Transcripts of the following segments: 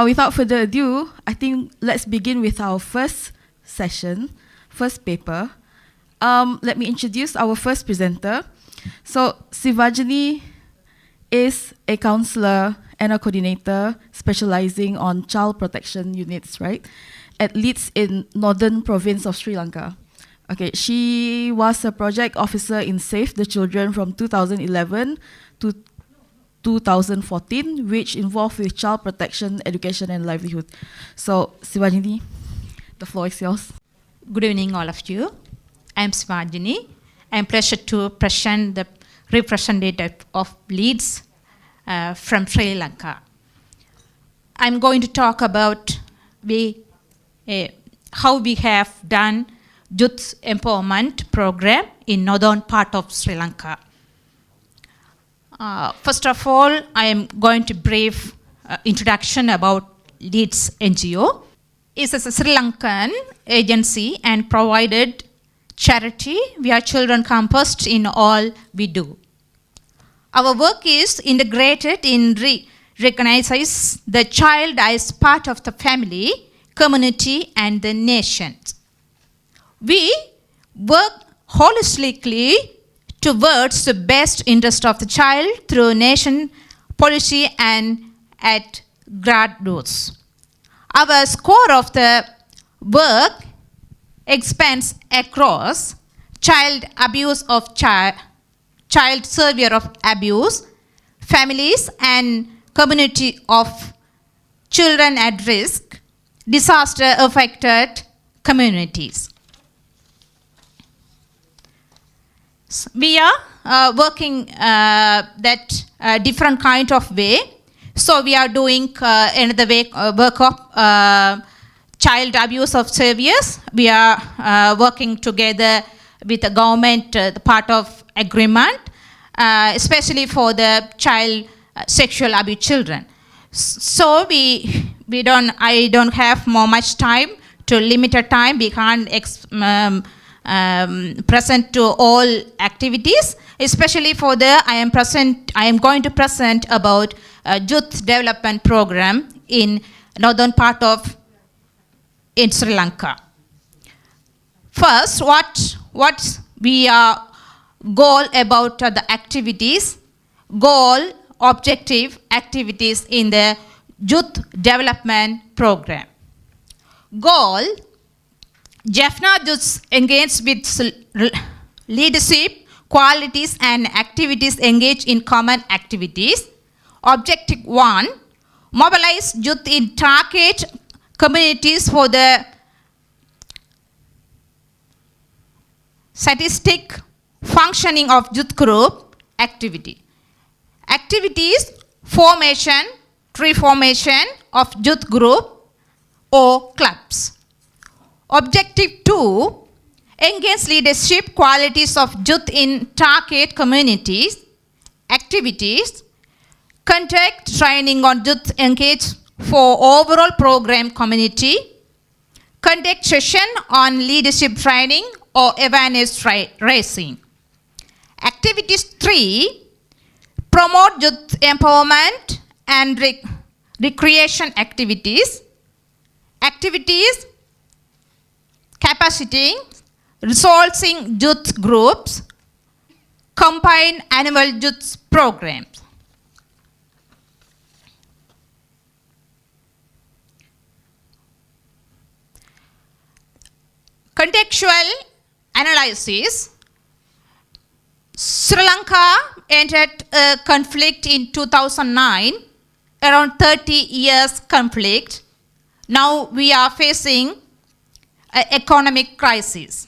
Without further ado, I think let's begin with our first session, first paper. Let me introduce our first presenter. So Sivajani is a counselor and a coordinator specializing on child protection units, right? At Leeds in Northern Province of Sri Lanka. Okay, she was a project officer in Save the Children from 2011 to 2014, which involved with child protection, education, and livelihood. So, Sivajini, the floor is yours. Good evening, all of you. I am Sivajini. I am pleased to present the representative of Leeds from Sri Lanka. I am going to talk about how we have done youth empowerment program in northern part of Sri Lanka. First of all, I am going to brief introduction about Leeds NGO. It is a Sri Lankan agency and provided charity where children compassed in all we do. Our work is integrated in recognizes the child as part of the family, community, and the nation. We work holistically towards the best interest of the child through nation policy and at grassroots. Our score of the work expands across child abuse of child survivor of abuse, families and community of children at risk, disaster affected communities. We are working that different kind of way. So we are doing another way, work of child abuse of survivors. We are working together with the government, the part of agreement, especially for the child sexual abuse children. So I don't have much time, to limited time. We can't present to all activities, especially for I am going to present about youth development program in northern part of in Sri Lanka. First, what we are goal about the activities, goal, objective activities in the youth development program. Goal, Jaffna youth engage with leadership, qualities and activities engage in common activities. Objective 1, mobilize youth in target communities for the statistic functioning of youth group activity. Activities, formation, reformation of youth group or clubs. Objective 2, engage leadership qualities of youth in target communities, activities, conduct training on youth engage for overall program community, conduct session on leadership training or awareness raising. Activities 3, promote youth empowerment and recreation activities. Activities, capacity, resourcing youth groups, combined annual youth programs. Contextual analysis. Sri Lanka entered a conflict in 2009, around 30 years conflict. Now we are facing an economic crisis.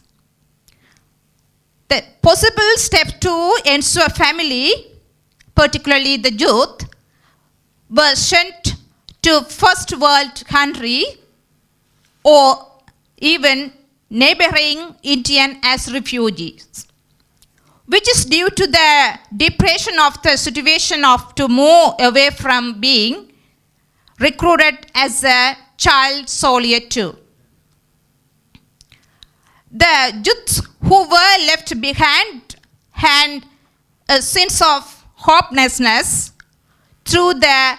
The possible step to ensure family, particularly the youth, were sent to first world country or even neighboring Indian as refugees, which is due to the depression of the situation of to move away from being recruited as a child soldier too. The youth who were left behind had a sense of hopelessness through the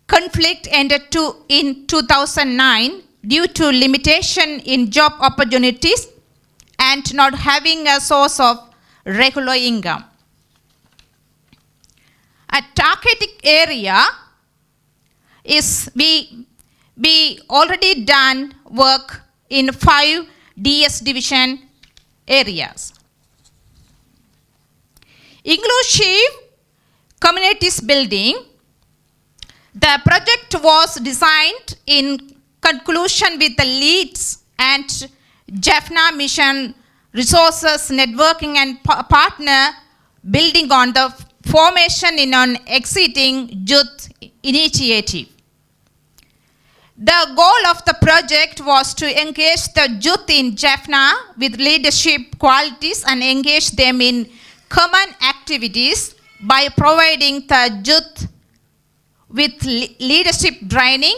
conflict ended in 2009 due to limitation in job opportunities and not having a source of regular income. A targeted area is we already done work in 5 DS division areas. Inclusive communities building. The project was designed in conclusion with the Leeds and Jaffna Mission resources networking and partner building on the formation in an exciting youth initiative. The goal of the project was to engage the youth in Jaffna with leadership qualities and engage them in common activities by providing the youth with leadership training,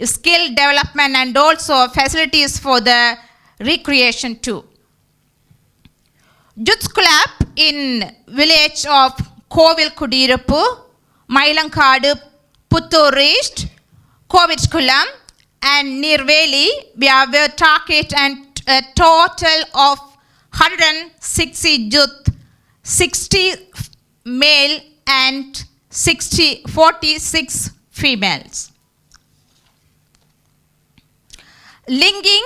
skill development, and also facilities for the recreation too. Youth Club in village of Kovil Kudirappu, Mailankadu, Puttur East, Kovitkulam, and Nirveli, we have a target and a total of 160 youth, 60 male and 46 females. Linking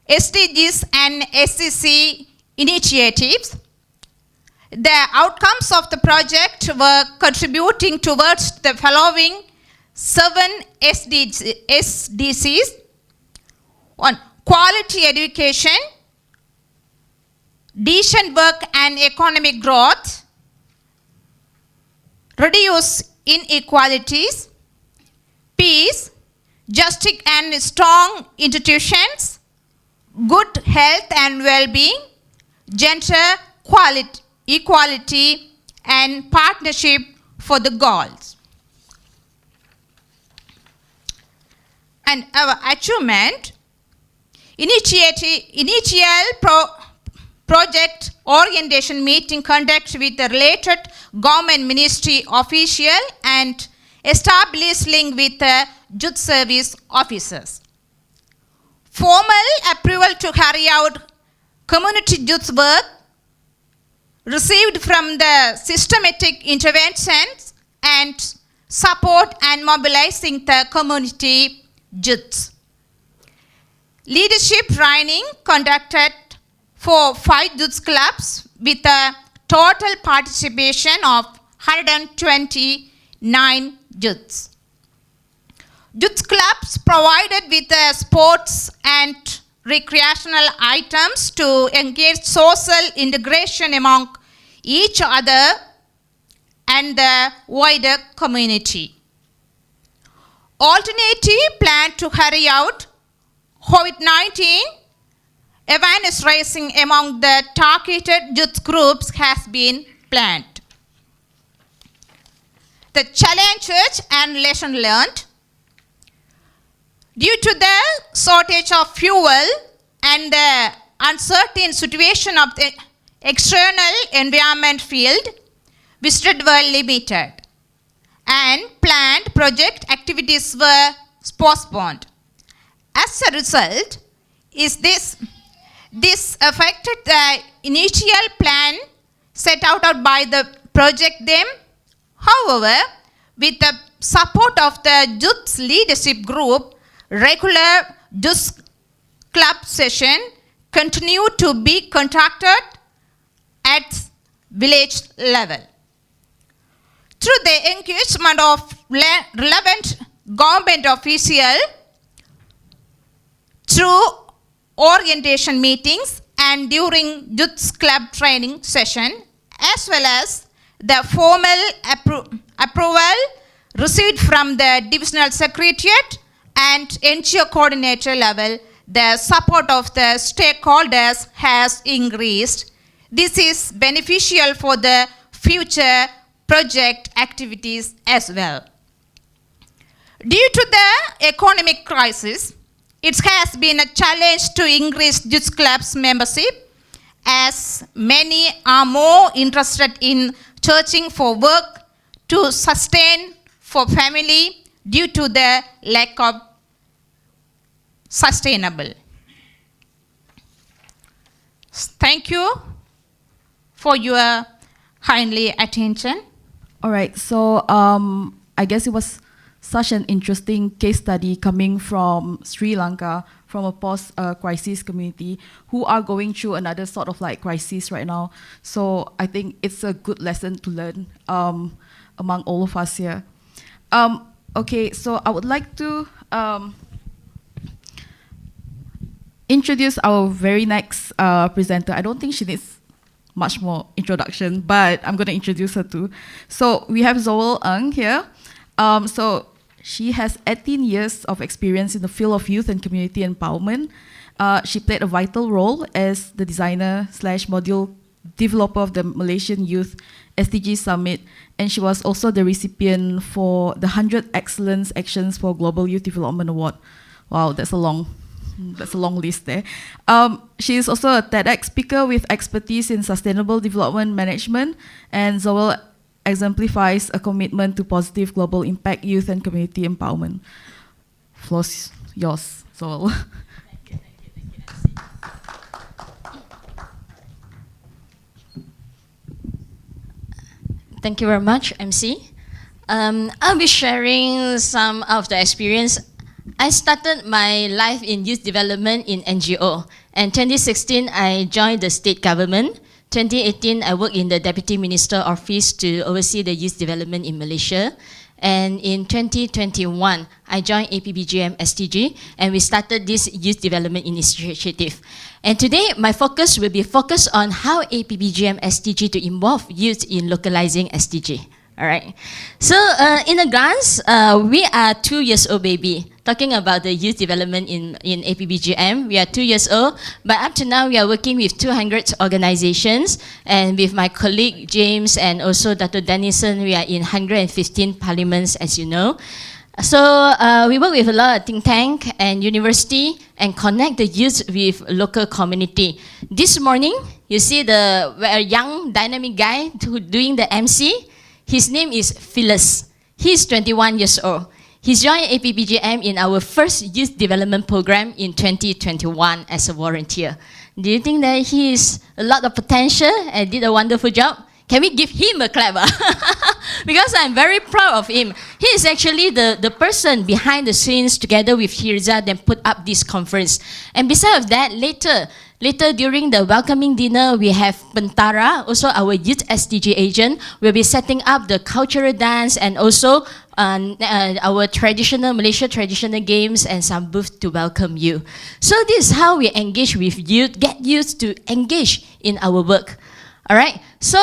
SDGs and SCC initiatives, the outcomes of the project were contributing towards the following 7 SDGs. 1. Quality education, decent work and economic growth, reduce inequalities, peace, justice and strong institutions, good health and well-being, gender equality, and partnership for the goals. And our achievement, project orientation meeting conducted with the related government ministry official and established link with the youth service officers. Formal approval to carry out community youth work received from the systematic interventions and support and mobilizing the community youth. Leadership training conducted for 5 youth clubs with a total participation of 129 youths. Youth clubs provided with sports and recreational items to engage social integration among each other and the wider community. Alternative plan to carry out COVID-19 awareness raising among the targeted youth groups has been planned. The challenges and lesson learned. Due to the shortage of fuel and the uncertain situation of the external environment field, visitors were limited and planned project activities were postponed. As a result, this affected the initial plan set out by the project them. However, with the support of the youth leadership group, regular youth club session continued to be conducted at village level. Through the engagement of relevant government officials, through orientation meetings and during youth club training session, as well as the formal approval received from the divisional secretariat and NGO coordinator level, the support of the stakeholders has increased. This is beneficial for the future project activities as well. Due to the economic crisis, it has been a challenge to increase youth clubs membership, as many are more interested in searching for work to sustain for family due to the lack of sustainable. Thank you for your kindly attention. All right, so I guess it was such an interesting case study coming from Sri Lanka, from a post-crisis community who are going through another sort of like crisis right now. So I think it's a good lesson to learn among all of us here. Okay, so I would like to introduce our very next presenter. I don't think she needs much more introduction, but I'm going to introduce her too. So we have Zoel Ng here. So she has 18 years of experience in the field of youth and community empowerment. She played a vital role as the designer / module developer of the Malaysian Youth SDG Summit, and she was also the recipient for the 100 Excellence Actions for Global Youth Development Award. Wow, that's a long list there. She is also a TEDx speaker with expertise in sustainable development management, and Zoel exemplifies a commitment to positive global impact, youth and community empowerment. Floor's yours, Zoel. Thank you very much, MC. I'll be sharing some of the experience. I started my life in youth development in NGO. And 2016, I joined the state government. 2018, I worked in the Deputy Minister Office to oversee the youth development in Malaysia. And in 2021, I joined APBGM SDG, and we started this youth development initiative. And today, my focus will be focused on how APBGM SDG to involve youth in localizing SDG. All right. So in a glance, we are 2 years old baby. Talking about the youth development in APBGM, we are 2 years old, but up to now we are working with 200 organizations, and with my colleague James and also Dr. Dennison, we are in 115 parliaments, as you know. So we work with a lot of think tank and university and connect the youth with local community. This morning, you see a young dynamic guy doing the MC. His name is Phyllis. He's 21 years old. He joined APBGM in our first youth development program in 2021 as a volunteer. Do you think that he has a lot of potential and did a wonderful job? Can we give him a clap? Because I'm very proud of him. He is actually the person behind the scenes together with Hirza that put up this conference. And besides that, later during the welcoming dinner, we have Pentara, also our youth SDG agent, will be setting up the cultural dance and also our traditional Malaysia traditional games and some booth to welcome you. So this is how we engage with youth, get youth to engage in our work. All right. So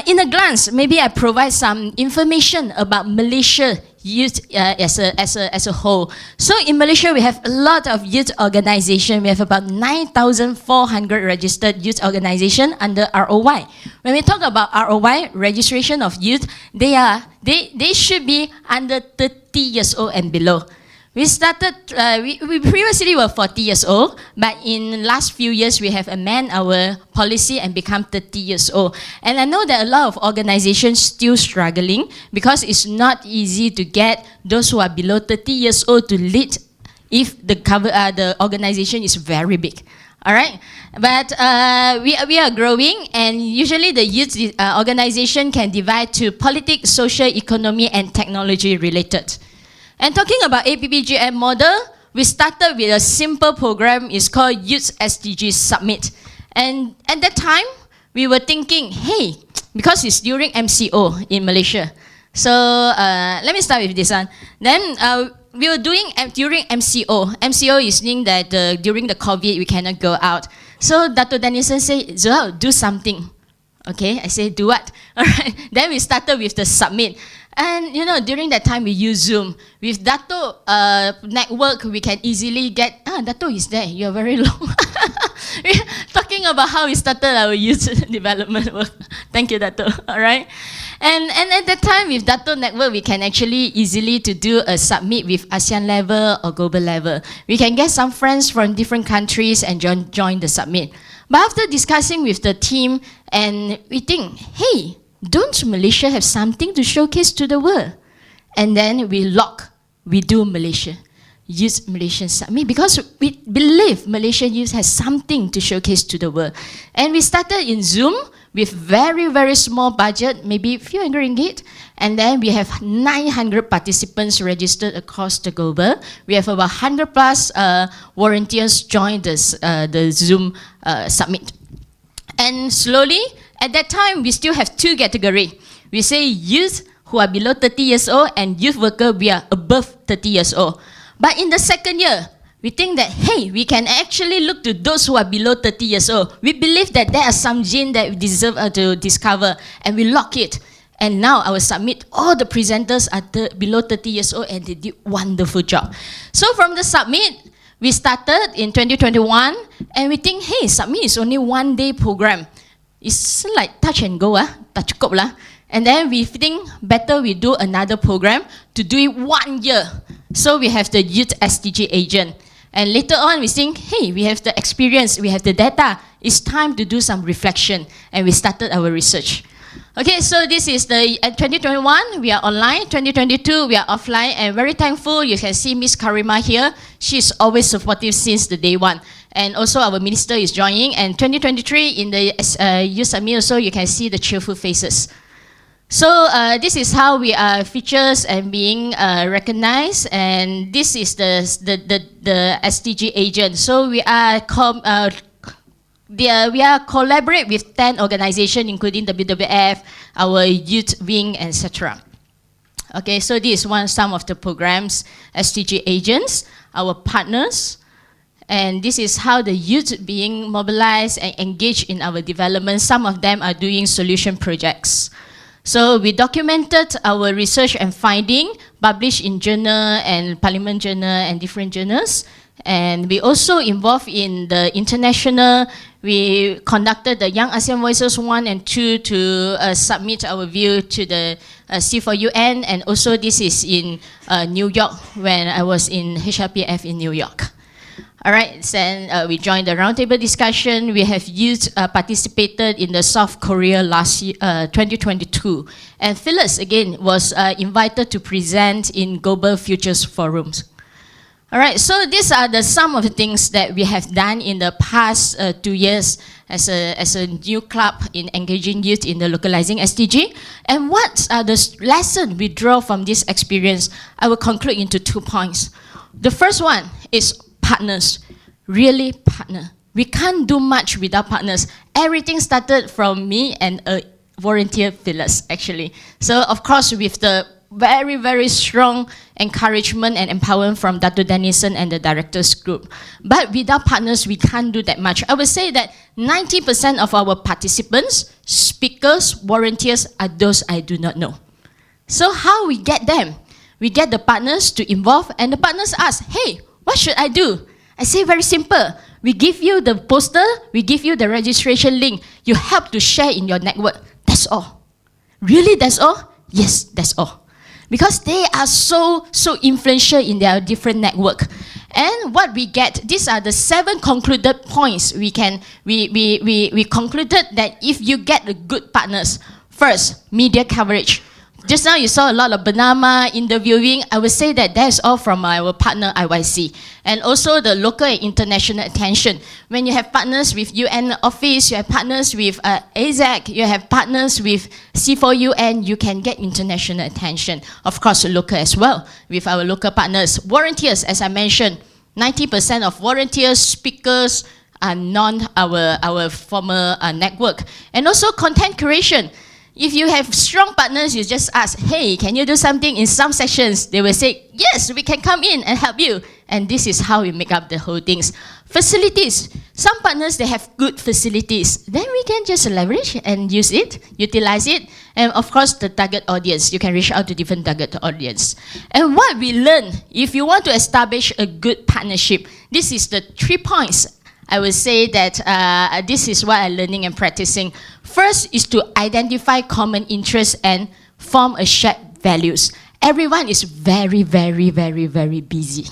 in a glance, maybe I provide some information about Malaysia youth as a whole. So in Malaysia, we have a lot of youth organizations. We have about 9,400 registered youth organizations under ROY. When we talk about ROY, registration of youth, they should be under 30 years old and below. We started, we previously were 40 years old, but in last few years, we have amended our policy and become 30 years old. And I know that a lot of organizations still struggling because it's not easy to get those who are below 30 years old to lead if the organization is very big. All right, but we are growing, and usually the youth organization can divide to politics, social, economy, and technology related. And talking about APBGM model, we started with a simple program. It's called Youth SDG Summit. And at that time, we were thinking, hey, because it's during MCO in Malaysia. So let me start with this one. Then we were doing during MCO. MCO is meaning that during the COVID, we cannot go out. So Dr. Dennison said, Zoel, do something. Okay, I say, do what? All right. Then we started with the summit. And you know, during that time we use Zoom. With Dato network, we can easily get, Dato is there, you're very long. We're talking about how we started our youth development work. Thank you, Dato. All right. And at that time with Dato network, we can actually easily to do a summit with ASEAN level or global level. We can get some friends from different countries and join the summit. But after discussing with the team, and we think, hey, don't Malaysia have something to showcase to the world? And then we lock we do Malaysia. Youth Malaysian Summit, because we believe Malaysian youth has something to showcase to the world. And we started in Zoom with very, very small budget, maybe a few hundred ringgit. And then we have 900 participants registered across the global. We have about 100 plus volunteers join the Zoom summit. And slowly, at that time, we still have two categories. We say youth who are below 30 years old and youth worker, we are above 30 years old. But in the second year, we think that, hey, we can actually look to those who are below 30 years old. We believe that there are some genes that we deserve to discover, and we lock it. And now our summit, all the presenters are below 30 years old, and they did wonderful job. So from the summit, we started in 2021, and we think, hey, summit is only 1 day program. It's like touch and go, tak cukup lah. And then we think better we do another program to do it 1 year. So we have the Youth SDG agent. And later on we think, hey, we have the experience, we have the data. It's time to do some reflection. And we started our research. Okay, so this is the 2021, we are online. 2022, we are offline. And very thankful, you can see Miss Karima here. She's always supportive since the day one. And also our minister is joining. And 2023, in the Youth Summit also, you can see the cheerful faces. So this is how we are features and being recognized, and this is the SDG agent. So we are collaborate with 10 organizations, including WWF, our youth wing, etc. Okay, so this is some of the programs, SDG agents, our partners, and this is how the youth being mobilized and engaged in our development. Some of them are doing solution projects. So we documented our research and finding, published in journal and Parliament journal and different journals. And we also involved in the international, we conducted the Young ASEAN Voices 1 and 2 to submit our view to the C4UN. And also this is in New York when I was in HRPF in New York. All right, then we joined the roundtable discussion. We have youth participated in the South Korea last year, 2022. And Phyllis, again, was invited to present in Global Futures Forums. All right, so these are some of the things that we have done in the past 2 years as a new club in engaging youth in the localizing SDG. And what are the lessons we draw from this experience? I will conclude into 2 points. The first one is partners, really partner. We can't do much without partners. Everything started from me and a volunteer Phyllis, actually. So of course, with the very, very strong encouragement and empowerment from Dr. Dennison and the directors group. But without partners, we can't do that much. I would say that 90% of our participants, speakers, volunteers are those I do not know. So how we get them? We get the partners to involve, and the partners ask, hey, what should I do? I say very simple. We give you the poster, we give you the registration link. You help to share in your network. That's all. Really, that's all? Yes, that's all. Because they are so influential in their different network. And what we get, these are the 7 concluded points we concluded that if you get the good partners, first, media coverage. Just now you saw a lot of Bernama interviewing. I would say that that's all from our partner IYC. And also the local and international attention. When you have partners with UN office, you have partners with AZAC, you have partners with C4UN, you can get international attention. Of course, local as well, with our local partners. Volunteers, as I mentioned, 90% of volunteers, speakers are our former network. And also content creation. If you have strong partners, you just ask, hey, can you do something in some sessions? They will say, yes, we can come in and help you. And this is how we make up the whole things. Facilities. Some partners, they have good facilities. Then we can just leverage and use it, utilize it. And of course, the target audience. You can reach out to different target audience. And what we learn, if you want to establish a good partnership, this is the 3 points. I would say that this is what I'm learning and practicing. First is to identify common interests and form a shared values. Everyone is very, very, very, very busy.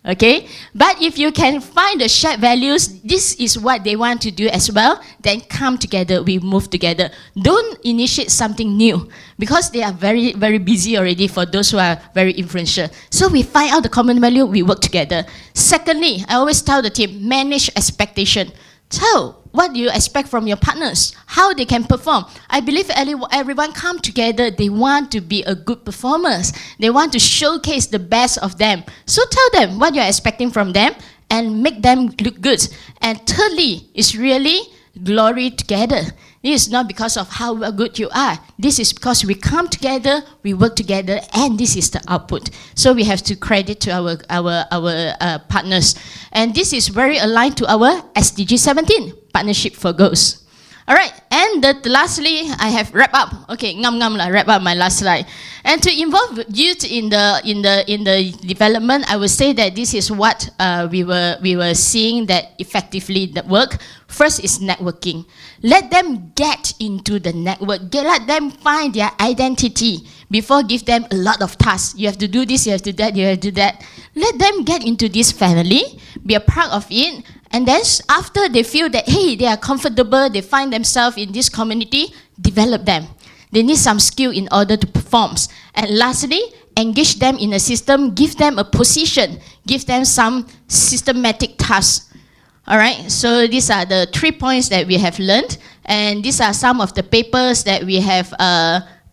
Okay, but if you can find the shared values, this is what they want to do as well, then come together, we move together. Don't initiate something new, because they are very, very busy already for those who are very influential. So we find out the common value, we work together. Secondly, I always tell the team, manage expectation. Tell what do you expect from your partners, how they can perform. I believe everyone come together, they want to be a good performers. They want to showcase the best of them. So tell them what you're expecting from them and make them look good. And thirdly, it's really glory together. This is not because of how good you are. This is because we come together, we work together, and this is the output. So we have to credit to our partners. And this is very aligned to our SDG 17, Partnership for Goals. All right, and lastly, I have wrap up. Okay, wrap up my last slide. And to involve youth in the development, I would say that this is what we were seeing that effectively that work. First is networking. Let them get into the network. Let them find their identity before give them a lot of tasks. You have to do this, you have to do that, you have to do that. Let them get into this family, be a part of it, and then after they feel that, hey, they are comfortable, they find themselves in this community, develop them. They need some skill in order to perform. And lastly, engage them in a system, give them a position, give them some systematic tasks. All right, so these are the 3 points that we have learned, and these are some of the papers that we have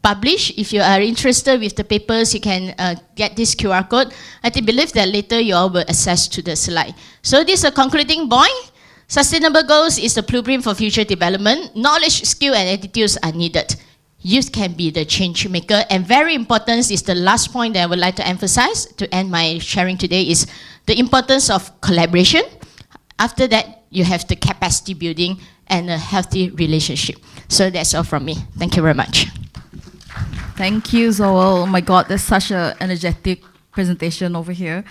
published. If you are interested with the papers, you can get this QR code. I believe that later you all will access to the slide. So this is a concluding point. Sustainable goals is the blueprint for future development. Knowledge, skill, and attitudes are needed. Youth can be the change maker. And very important is the last point that I would like to emphasize to end my sharing today is the importance of collaboration. After that, you have the capacity building and a healthy relationship. So that's all from me. Thank you very much. Thank you, Zoel. Oh my God, that's such an energetic presentation over here.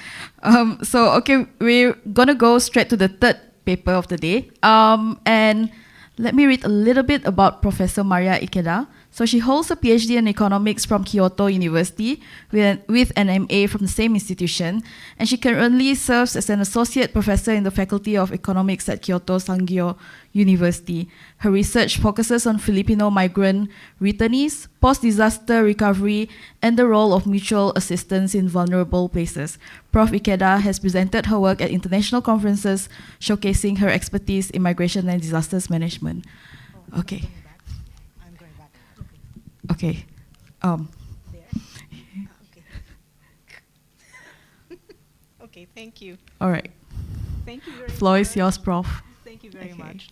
So, okay, we're going to go straight to the third paper of the day. And let me read a little bit about Professor Maria Ikeda. So she holds a PhD in economics from Kyoto University with an MA from the same institution. And she currently serves as an associate professor in the Faculty of Economics at Kyoto Sangyo University. Her research focuses on Filipino migrant returnees, post-disaster recovery, and the role of mutual assistance in vulnerable places. Prof. Ikeda has presented her work at international conferences, showcasing her expertise in migration and disasters management. Okay. Okay. There. Okay. Okay, thank you. All right. Thank you very Floor much. is yours, Prof. Thank you very much.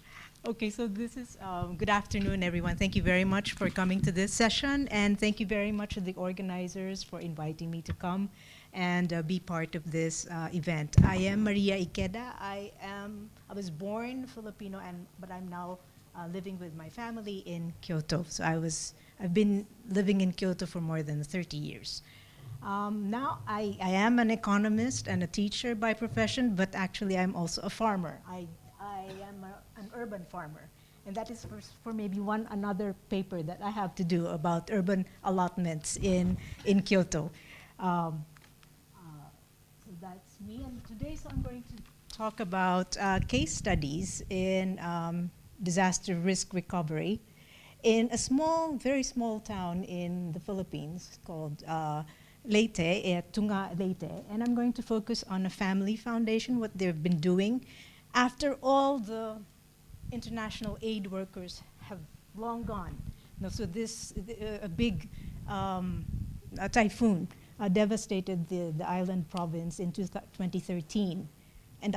Okay, so this is, good afternoon, everyone. Thank you very much for coming to this session, and thank you very much to the organizers for inviting me to come and be part of this event. I am Maria Ikeda. I was born Filipino, but I'm now living with my family in Kyoto. So I've been living in Kyoto for more than 30 years. Now I am an economist and a teacher by profession, but actually I'm also a farmer. I am an urban farmer, and that is for maybe another paper that I have to do about urban allotments in Kyoto. So that's me, and today so I'm going to talk about case studies in disaster risk recovery in a very small town in the Philippines called Leyte, Tunga Leyte. And I'm going to focus on a family foundation, what they've been doing after all the international aid workers have long gone. So a big typhoon devastated the island province in 2013. And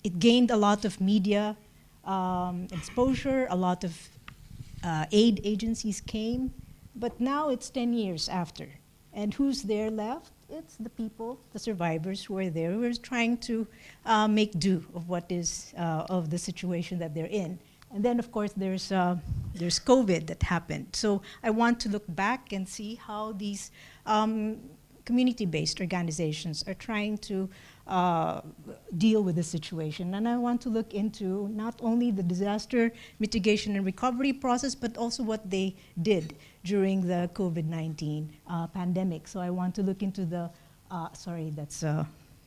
it gained a lot of media exposure, a lot of aid agencies came, but now it's 10 years after. And who's there left? It's the people, the survivors who are there, who are trying to make do of what is, of the situation that they're in. And then, of course, there's COVID that happened. So I want to look back and see how these community-based organizations are trying to deal with the situation. And I want to look into not only the disaster mitigation and recovery process, but also what they did during the COVID-19 pandemic. So I want to look into the, sorry, that's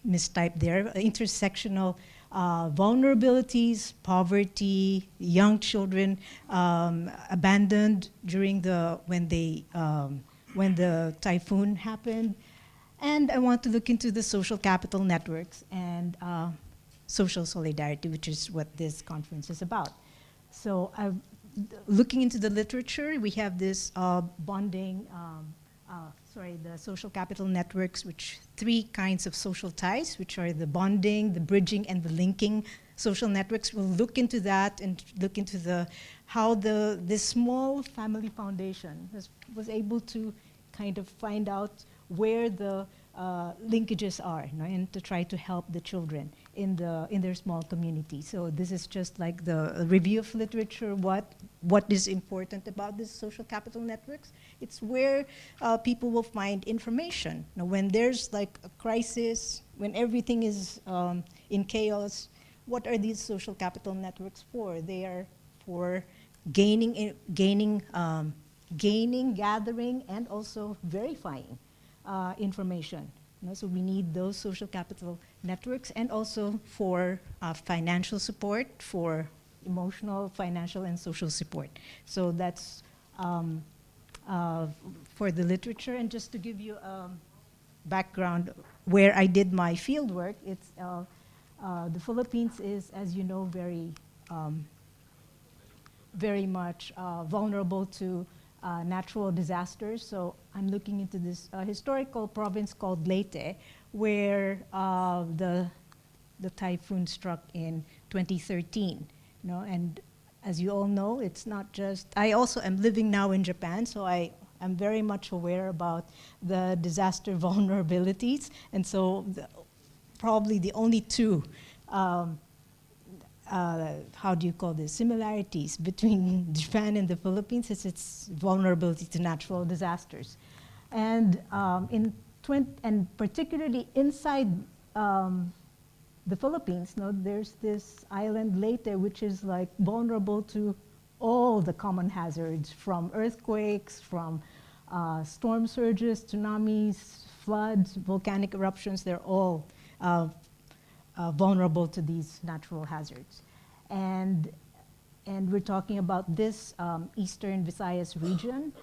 mistyped there, intersectional vulnerabilities, poverty, young children abandoned during when the typhoon happened. And I want to look into the social capital networks and social solidarity, which is what this conference is about. So looking into the literature, we have this bonding, the social capital networks, which 3 kinds of social ties, which are the bonding, the bridging, and the linking social networks. We'll look into that and look into how this small family foundation was able to kind of find out where the linkages are, and to try to help the children in their small community. So this is just like the review of literature, what is important about these social capital networks. It's where people will find information. When there's like a crisis, when everything is in chaos, what are these social capital networks for? They are for gaining, gathering, and also verifying information. So we need those social capital networks, and also for financial support, for emotional, financial, and social support. So that's for the literature. And just to give you a background where I did my field work, it's the Philippines is, as you know, very much vulnerable to natural disasters. So I'm looking into this historical province called Leyte, where the typhoon struck in 2013. And as you all know, it's not just, I also am living now in Japan, so I'm very much aware about the disaster vulnerabilities. And so probably the only 2 how do you call this, similarities between Japan and the Philippines is its vulnerability to natural disasters. And and particularly inside the Philippines, there's this island Leyte, which is like vulnerable to all the common hazards, from earthquakes, from storm surges, tsunamis, floods, volcanic eruptions. They're all vulnerable to these natural hazards. And we're talking about this Eastern Visayas region,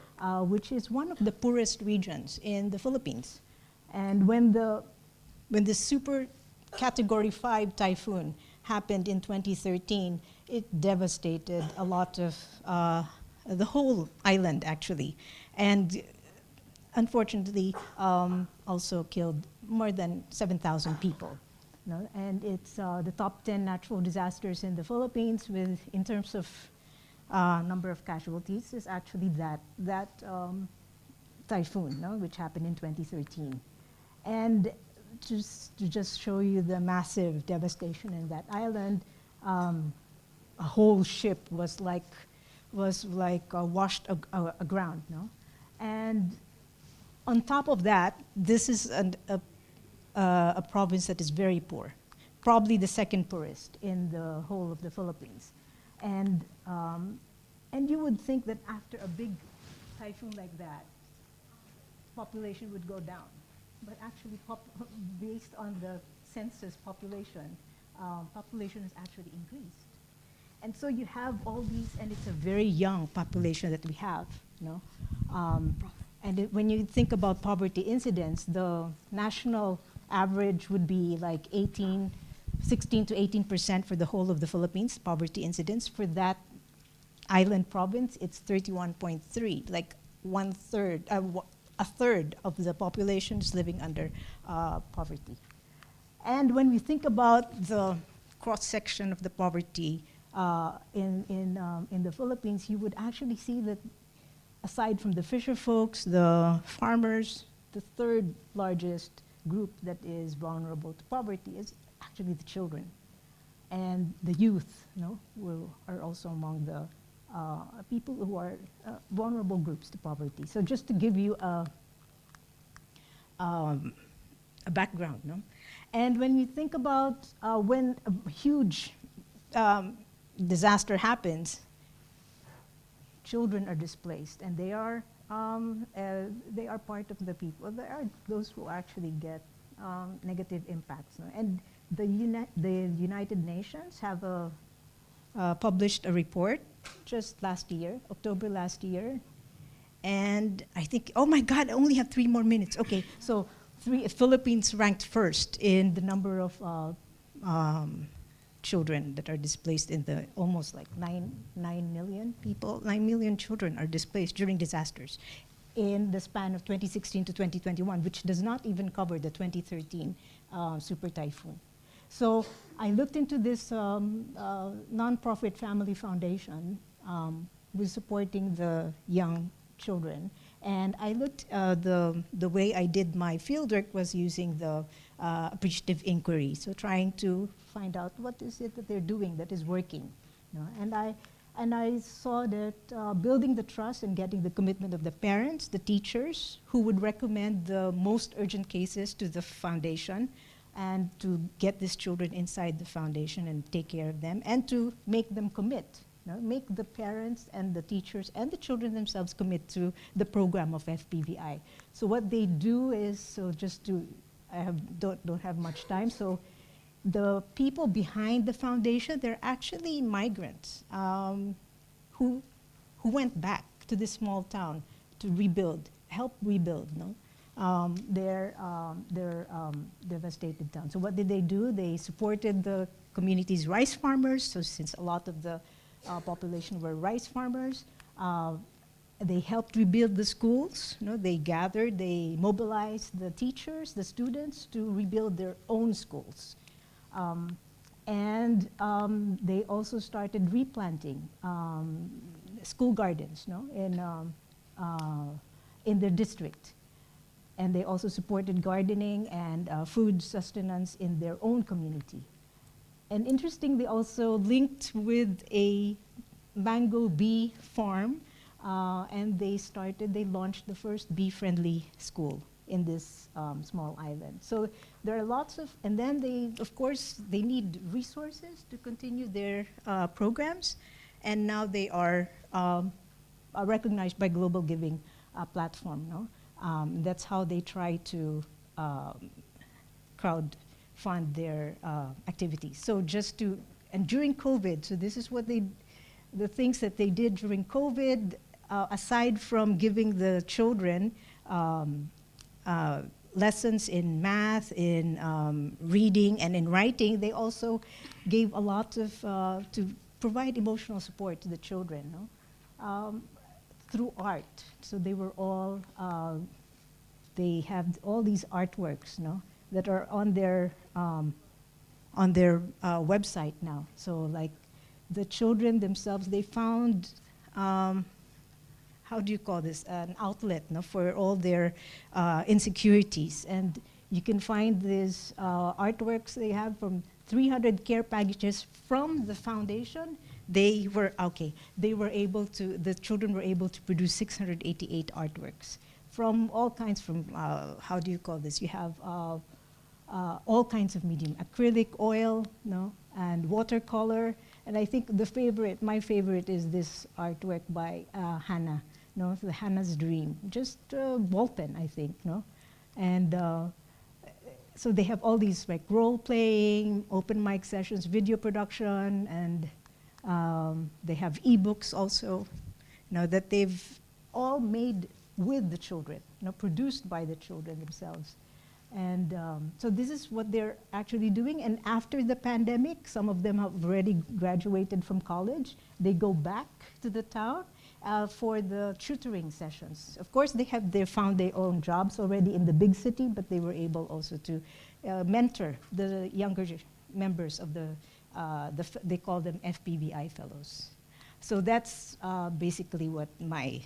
which is one of the poorest regions in the Philippines. And when the super Category 5 typhoon happened in 2013, it devastated a lot of the whole island, actually. And unfortunately, also killed more than 7,000 people. And it's the top 10 natural disasters in the Philippines, in terms of number of casualties, is actually that typhoon, which happened in 2013. And to just show you the massive devastation in that island, a whole ship was like washed aground, And on top of that, this is a province that is very poor, probably the second poorest in the whole of the Philippines. And you would think that after a big typhoon like that, population would go down. But actually, based on the census population, population has actually increased. And so you have all these, and it's a very young population that we have, And when you think about poverty incidence, the national average would be like 16 to 18% for the whole of the Philippines, poverty incidence. For that island province, it's 31.3, like a third of the population is living under poverty. And when we think about the cross-section of the poverty in the Philippines, you would actually see that aside from the fisher folks, the farmers, the 3rd largest group that is vulnerable to poverty is actually the children. And the youth are also among the people who are vulnerable groups to poverty. So just to give you a background. And when you think about when a huge disaster happens, children are displaced, and they are part of the people. There are those who actually get negative impacts. No? And the United Nations have published a report just last year, October last year. And I think, oh my God, I only have 3 more minutes. Okay, so Philippines ranked first in the number of children that are displaced in the almost like 9 million people. 9 million children are displaced during disasters in the span of 2016 to 2021, which does not even cover the 2013 super typhoon. So I looked into this nonprofit family foundation with supporting the young children. And I looked, the way I did my fieldwork was using the appreciative inquiry. So trying to find out what is it that they're doing that is working. You know? And I saw that building the trust and getting the commitment of the parents, the teachers, who would recommend the most urgent cases to the foundation, and to get these children inside the foundation and take care of them, and to make them commit. You know, make the parents and the teachers and the children themselves commit to the program of FPVI. So what they do is, so just to, don't have much time, so the people behind the foundation, they're actually migrants who went back to this small town to rebuild, help rebuild, no? Their devastated town. So what did they do? They supported the community's rice farmers. So since a lot of the population were rice farmers, they helped rebuild the schools. You know, they gathered, they mobilized the teachers, the students to rebuild their own schools. And they also started replanting school gardens, no, in their district. And they also supported gardening and food sustenance in their own community. And interesting, they also linked with a mango bee farm, and they launched the first bee-friendly school in this small island. So there are lots of, and then they, of course, they need resources to continue their programs, and now they are recognized by Global Giving platform, no? That's how they try to crowd fund their activities. So just to, and during COVID, so this is what the things that they did during COVID, aside from giving the children lessons in math, in reading, and in writing, they also gave a lot of, to provide emotional support to the children, no? Through art. So they were all, they have all these artworks, no, that are on their website now. So like the children themselves, they found, how do you call this, an outlet, no, for all their insecurities. And you can find these artworks they have from 300 care packages from the foundation. They were able to, the children were able to produce 688 artworks from all kinds, from, how do you call this? You have all kinds of medium, acrylic, oil, no, and watercolor. And I think my favorite is this artwork by Hannah, no, the Hannah's Dream, just ball pen, I think, no? And so they have all these like role playing, open mic sessions, video production, and they have ebooks also, you know, that they've all made with the children, you know, produced by the children themselves. And so this is what they're actually doing. And after the pandemic, some of them have already graduated from college. They go back to the town for the tutoring sessions. Of course, they found their own jobs already in the big city, but they were able also to mentor the younger members of they call them FPVI fellows. So that's basically what my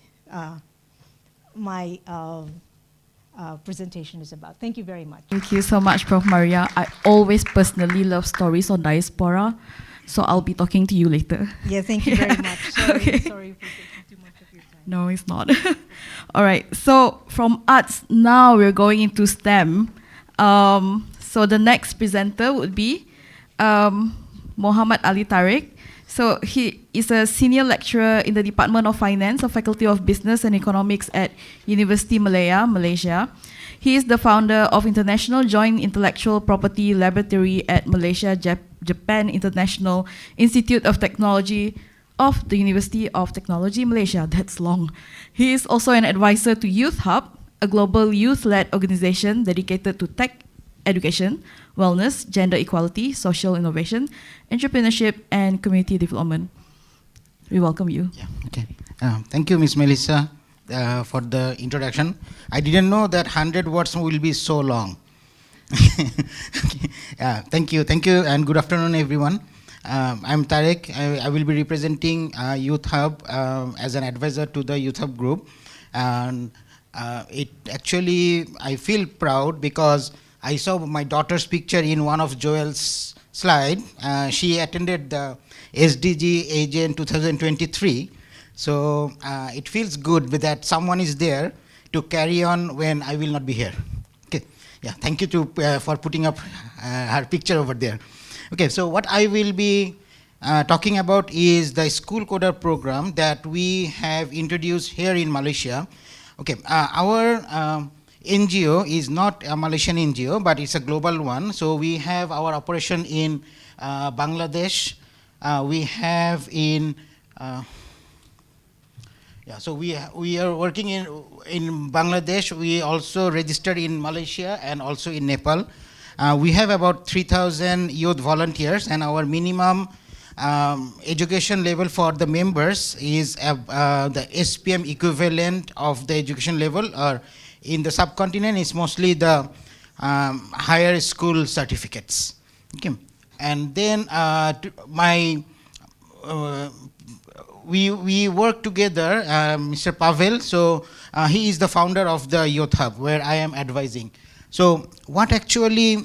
presentation is about. Thank you very much. Thank you so much, Prof. Maria. I always personally love stories on diaspora, so I'll be talking to you later. Yeah, thank you very much. Sorry, Okay. Sorry for taking too much of your time. No, it's not. All right, so from arts, now we're going into STEM. So the next presenter would be Muhammad Ali Tariq. So he is a senior lecturer in the Department of Finance of Faculty of Business and Economics at University Malaya, Malaysia. He is the founder of International Joint Intellectual Property Laboratory at Malaysia Japan International Institute of Technology of the University of Technology, Malaysia. That's long. He is also an advisor to Youth Hub, a global youth-led organization dedicated to tech education, wellness, gender equality, social innovation, entrepreneurship, and community development. We welcome you. Yeah, okay. Thank you, Ms. Melissa, for the introduction. I didn't know that 100 words will be so long. Okay. Thank you, and good afternoon, everyone. I'm Tarek. I will be representing Youth Hub as an advisor to the Youth Hub group. And it actually, I feel proud because I saw my daughter's picture in one of Joel's slide. She attended the SDG Agent 2023. So it feels good that someone is there to carry on when I will not be here. Okay. Yeah. Thank you for putting up her picture over there. Okay, so what I will be talking about is the school coder program that we have introduced here in Malaysia. Okay, our NGO is not a Malaysian NGO, but it's a global one. So we have our operation in Bangladesh. We have in so we are working in Bangladesh. We also registered in Malaysia and also in Nepal. We have about 3,000 youth volunteers, and our minimum education level for the members is the SPM equivalent of the education level, or in the subcontinent it's mostly the higher school certificates. Okay, and then we work together, Mr. Pavel. So he is the founder of the Youth Hub, where I am advising. So what actually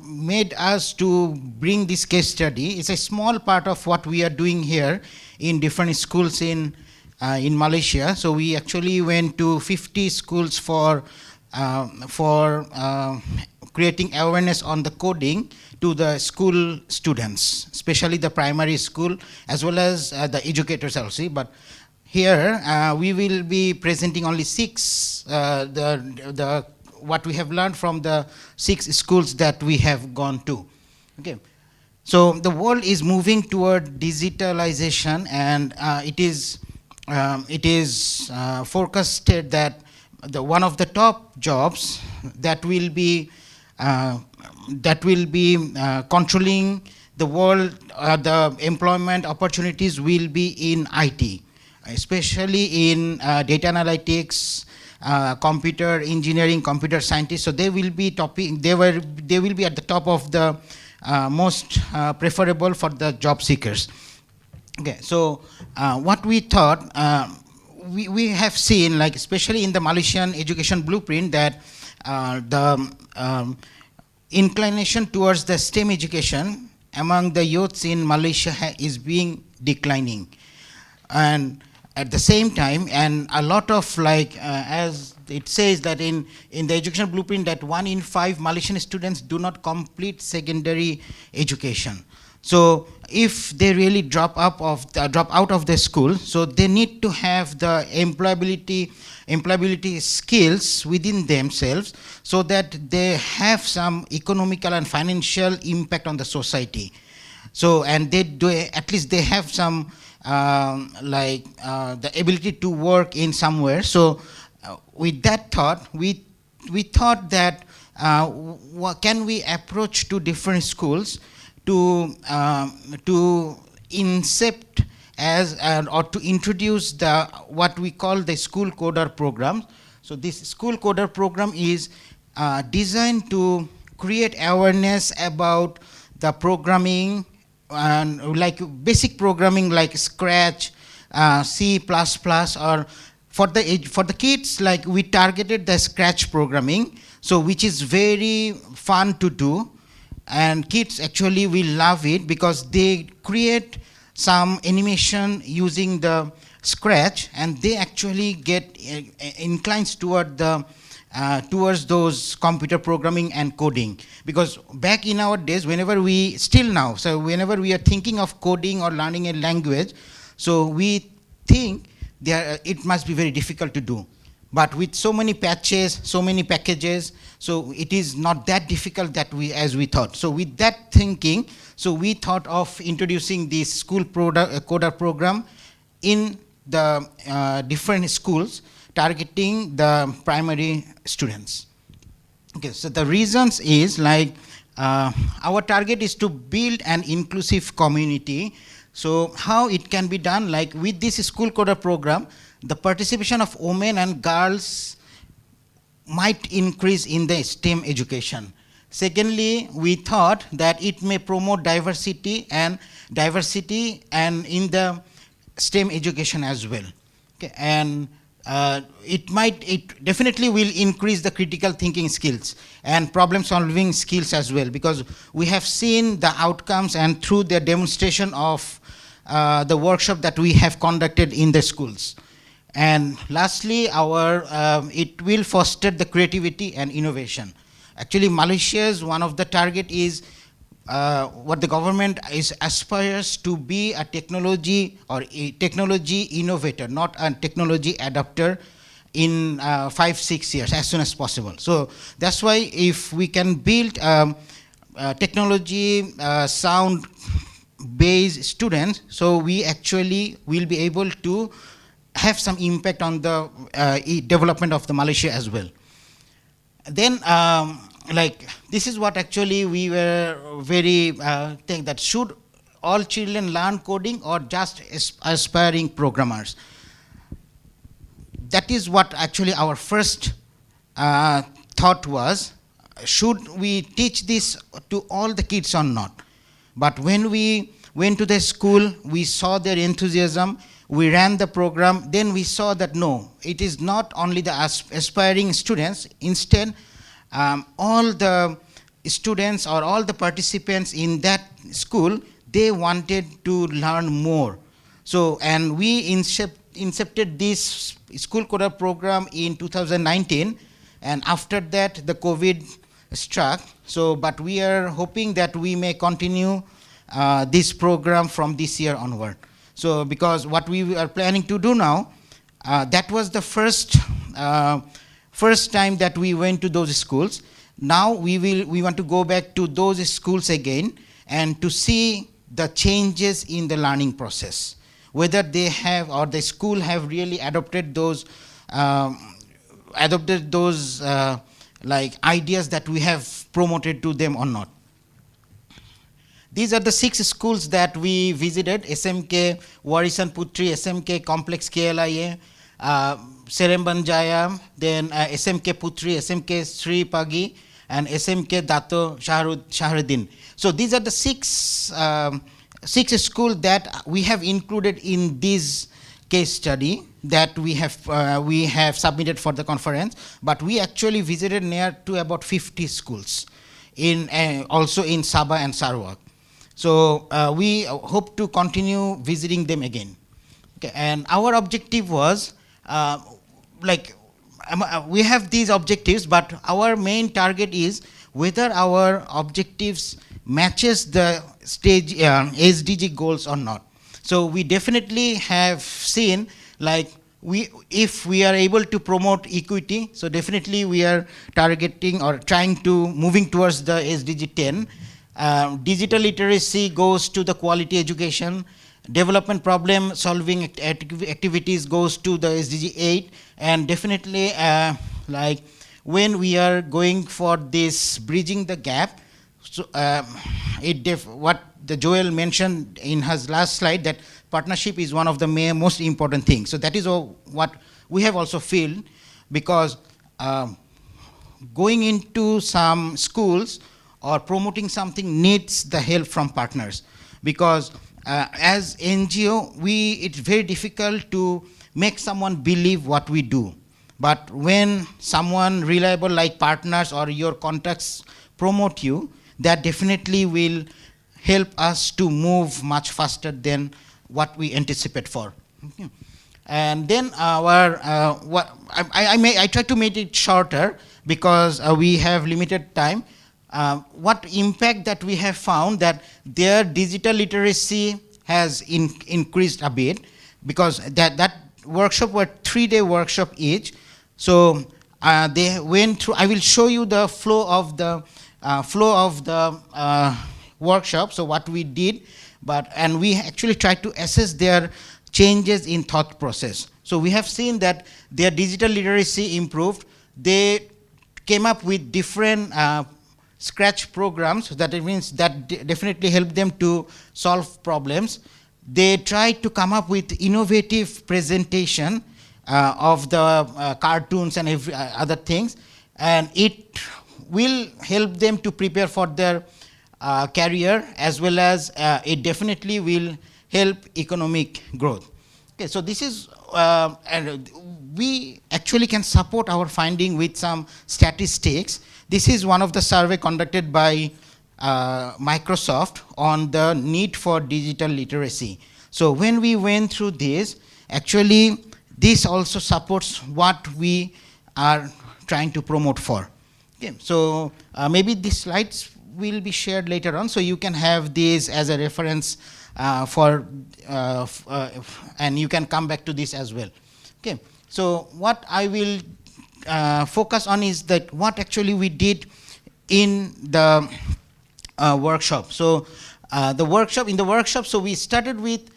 made us to bring this case study is a small part of what we are doing here in different schools in Malaysia. So we actually went to 50 schools for creating awareness on the coding to the school students, especially the primary school, as well as the educators also. But here we will be presenting only 6 what we have learned from the 6 schools that we have gone to. Okay, so the world is moving toward digitalization, and it is forecasted that one of the top jobs that will be controlling the world, the employment opportunities will be in IT, especially in data analytics, computer engineering, computer scientists. So they will be they will be at the top of the most preferable for the job seekers. Okay, so what we thought, we have seen, like especially in the Malaysian education blueprint, that the inclination towards the STEM education among the youths in Malaysia is being declining. And at the same time, and a lot of as it says that in the education blueprint, that 1 in 5 Malaysian students do not complete secondary education. So if they really drop out of the school, so they need to have the employability skills within themselves, so that they have some economical and financial impact on the society. So, and at least they have some the ability to work in somewhere. So with that thought, we thought that what can we approach to different schools to incept or to introduce what we call the school coder program. So this school coder program is designed to create awareness about the programming, and like basic programming like Scratch, C++, or for the kids, like we targeted the Scratch programming, so which is very fun to do, and kids actually will love it because they create some animation using the Scratch, and they actually get inclined toward the towards those computer programming and coding. Because back in our days, whenever we, still now, so whenever we are thinking of coding or learning a language, so we think it must be very difficult to do. But with so many patches, so many packages, so it is not that difficult as we thought. So with that thinking, so we thought of introducing this school coder program in the different schools, targeting the primary students. Okay, so the reasons is like our target is to build an inclusive community. So how it can be done, like with this school coder program, the participation of women and girls might increase in the STEM education. Secondly, we thought that it may promote diversity and in the STEM education as well. Okay, and it definitely will increase the critical thinking skills and problem solving skills as well, because we have seen the outcomes and through the demonstration of the workshop that we have conducted in the schools. And lastly, it will foster the creativity and innovation. Actually, Malaysia's one of the target is what the government aspires to be a technology or a technology innovator, not a technology adapter in 5-6 years as soon as possible. So that's why if we can build technology sound based students, so we actually will be able to have some impact on the development of the Malaysia as well. Then like this is what actually we were very think that should all children learn coding or just aspiring programmers. That is what actually our first thought was, should we teach this to all the kids or not? But when we went to the school, we saw their enthusiasm, we ran the program, then we saw that no, it is not only the aspiring students, instead all the students or all the participants in that school, they wanted to learn more. So, and we incepted this school coder program in 2019, and after that the COVID struck. So, but we are hoping that we may continue this program from this year onward. So, because what we are planning to do now, that was the first time that we went to those schools. Now we want to go back to those schools again and to see the changes in the learning process, whether they have or the school have really adopted those like ideas that we have promoted to them or not. These are the 6 schools that we visited: SMK Warisan Putri, SMK Complex KLIA, Serembanjaya, then SMK Putri, SMK Sri Pagi, and SMK Dato Shahruddin. So these are the 6 schools that we have included in this case study that we have submitted for the conference. But we actually visited near to about 50 schools in also in Sabah and Sarawak. So we hope to continue visiting them again. Okay, and our objective was we have these objectives, but our main target is whether our objectives matches the stage SDG goals or not. So we definitely have seen, like, if we are able to promote equity, so definitely we are targeting or trying to moving towards the SDG 10. Digital literacy goes to the quality education. Development problem solving activities goes to the SDG 8. And definitely like when we are going for this bridging the gap, so what the Joel mentioned in his last slide, that partnership is one of the most important things. So that is what we have also feel, because going into some schools or promoting something needs the help from partners, because as NGO, it's very difficult to make someone believe what we do. But when someone reliable like partners or your contacts promote you, that definitely will help us to move much faster than what we anticipate for. Okay. And then I try to make it shorter because we have limited time. What impact that we have found that their digital literacy has increased a bit, because that workshop were 3-day workshop each. So they went through. I will show you the flow of the workshop. So what we did, and we actually tried to assess their changes in thought process. So we have seen that their digital literacy improved. They came up with different scratch programs. That it means that definitely helped them to solve problems. They tried to come up with innovative presentation of the cartoons and other things, and it will help them to prepare for their career, as well as it definitely will help economic growth. Okay, so this is, and we actually can support our finding with some statistics. This is one of the survey conducted by Microsoft on the need for digital literacy. So when we went through this, actually this also supports what we are trying to promote for. Okay, so maybe these slides will be shared later on, so you can have these as a reference and you can come back to this as well. Okay, so what I will focus on is that what actually we did in the workshop. So in the workshop, so we started with,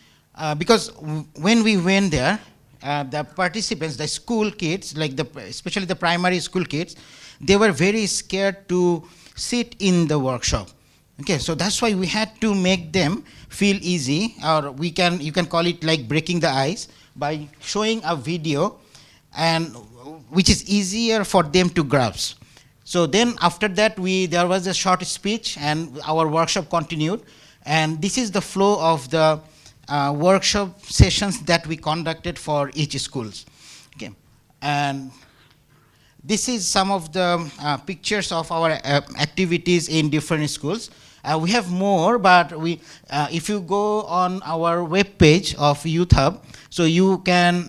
because when we went there, the participants, the school kids, like especially the primary school kids, they were very scared to sit in the workshop. Okay, so that's why we had to make them feel easy, or you can call it like breaking the ice by showing a video, and which is easier for them to grasp. So then after that, there was a short speech, and our workshop continued. And this is the flow of the workshop sessions that we conducted for each schools. Okay, and this is some of the pictures of our activities in different schools. We have more, but if you go on our web page of Youth Hub, so you can